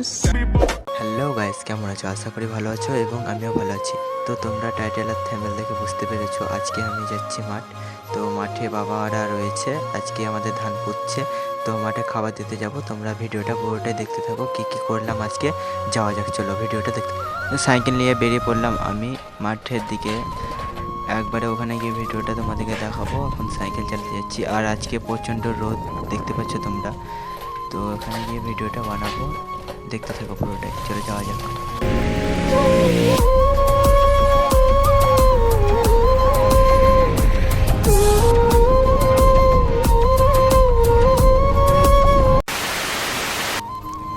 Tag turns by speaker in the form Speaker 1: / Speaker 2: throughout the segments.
Speaker 1: Hello guys, কেমন আছো? আশা করি ভালো আছো এবং আমিও ভালো আছি। তো তোমরা টাইটেল আর থাম্বনেল দেখে বুঝতে পেরেছো আজকে আমি যাচ্ছি মাঠ। তো মাঠে বাবারা রয়েছে, আজকে আমাদের ধান পুঁতছে। তো মাঠে খাবার দিতে যাব। তোমরা ভিডিওটা পুরোটাই দেখতে থাকো, কী কী করলাম আজকে। যাওয়া যাক, চলো ভিডিওটা দেখতে। তো সাইকেল নিয়ে বেরিয়ে পড়লাম আমি মাঠের দিকে। একবারে ওখানে গিয়ে ভিডিওটা তোমাদেরকে দেখাবো। এখন সাইকেল চালাতে যাচ্ছি আর আজকে প্রচণ্ড রোদ দেখতে পাচ্ছ তোমরা। তো ওখানে গিয়ে ভিডিওটা বানাবো, দেখতে থাকো পুরোটাই, চলে যাওয়া যাক।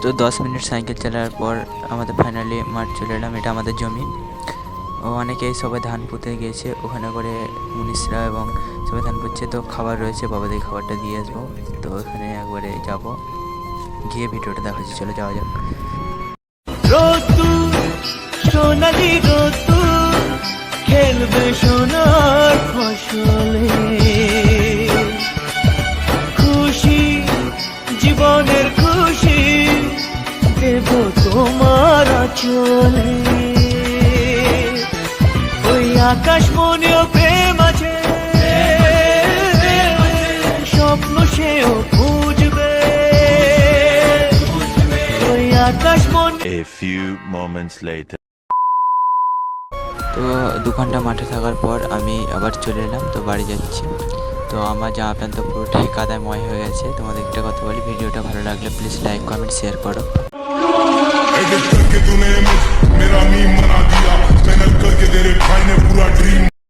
Speaker 1: তো 10 মিনিট সাইকেল চালার পর আমাদের ফাইনালি মাঠ চলে এলাম। এটা আমাদের জমি। ও অনেকেই সবাই ধান পুঁতে গিয়েছে ওখানে করে, মুনিশরা এবং সবাই ধান পুঁতছে। তো খাবার রয়েছে, বাবাদের খাবারটা দিয়ে আসবো। তো ওখানে একবারে যাব, গিয়ে ভিডিওটা দেখাচ্ছি, চলে যাওয়া যাক।
Speaker 2: সোনালি রোদ্দুর খেলবে সোনার ফসলে, খুশি জীবনের খুশি দেব তোমার চলে। ওই আকাশ মনেও প্রেম আছে, স্বপ্ন সেও বুঝবে। ওই আকাশ মনে।
Speaker 3: A few moments later.
Speaker 1: তো 2 ঘন্টা মাঠে থাকার পর আমি আবার চলে এলাম, তো বাড়ি যাচ্ছি। তো আমার জামা প্যান্ট তো পুরোটাই কাদায় ময় হয়ে গেছে। তোমাদের একটা কথা বলি, ভিডিওটা ভালো লাগলে প্লিজ লাইক কমেন্ট শেয়ার করো।
Speaker 4: एडिट करके तूने मेरा मीम बना दिया, मेहनत करके तेरे भाई ने पूरा ड्रीम